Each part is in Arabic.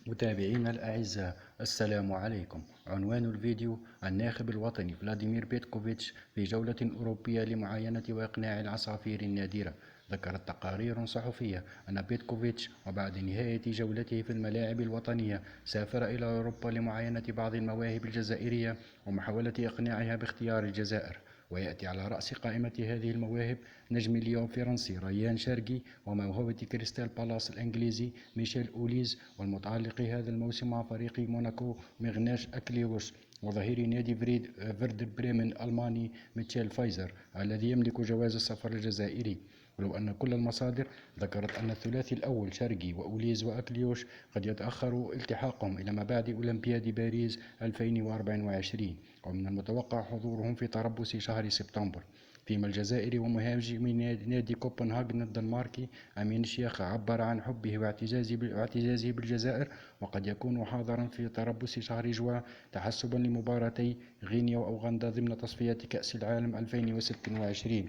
متابعينا الأعزاء، السلام عليكم. عنوان الفيديو: الناخب الوطني فلاديمير بيتكوفيتش في جولة أوروبية لمعاينة وإقناع العصافير النادرة. ذكرت تقارير صحفية أن بيتكوفيتش وبعد نهاية جولته في الملاعب الوطنية سافر إلى أوروبا لمعاينة بعض المواهب الجزائرية ومحاولة إقناعها باختيار الجزائر. ويأتي على رأس قائمة هذه المواهب نجم ليون الفرنسي ريان شرقي، وموهبة كريستال بالاس الإنجليزي ميشيل أوليز، والمتألق هذا الموسم مع فريق موناكو مغناش أكليوش، وظهير نادي فيردر بريمن الألماني ميتشيل فايزر الذي يملك جواز السفر الجزائري. ولو أن كل المصادر ذكرت أن الثلاثي الأول شرقي وأوليز وأكليوش قد يتأخر التحاقهم إلى ما بعد أولمبياد باريس 2024، ومن المتوقع حضورهم في تربص شهر سبتمبر. فيما الجزائري ومهاجم نادي كوبنهاغن الدنماركي أمين الشيخ عبر عن حبه واعتزازه بالجزائر، وقد يكون حاضرا في تربص شهر جوان تحسبا لمباراتي غينيا وأوغندا ضمن تصفيات كأس العالم 2026.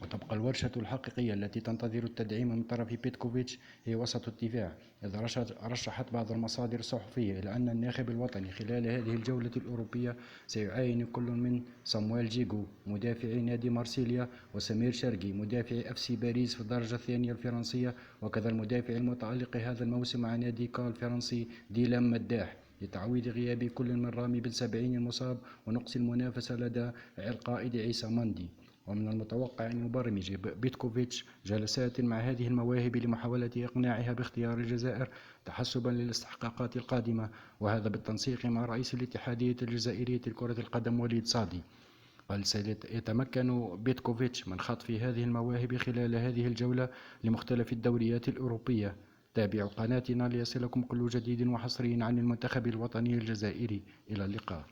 وتبقى الورشة الحقيقية التي تنتظر التدعيم من طرف بيتكوفيتش هي وسط الدفاع، إذ رشحت بعض المصادر الصحفية إلى أن الناخب الوطني خلال هذه الجولة الأوروبية سيعاين كل من صامويل جيغو مدافع نادي مارسيليا، وسمير شرقي مدافع FC باريس في الدرجة الثانية الفرنسية، وكذا المدافع المتألق هذا الموسم مع نادي كال الفرنسي ديلان مداح، لتعويض غياب كل من رامي بن سبعين المصاب ونقص المنافسة لدى القائد عيسى مندي. ومن المتوقع أن يبرمج بيتكوفيتش جلسات مع هذه المواهب لمحاولة إقناعها باختيار الجزائر تحسبا للاستحقاقات القادمة، وهذا بالتنسيق مع رئيس الاتحادية الجزائرية لكرة القدم وليد صادي. بل سيتمكن بيتكوفيتش من خطف هذه المواهب خلال هذه الجولة لمختلف الدوريات الأوروبية. تابعوا قناتنا ليصلكم كل جديد وحصري عن المنتخب الوطني الجزائري. إلى اللقاء.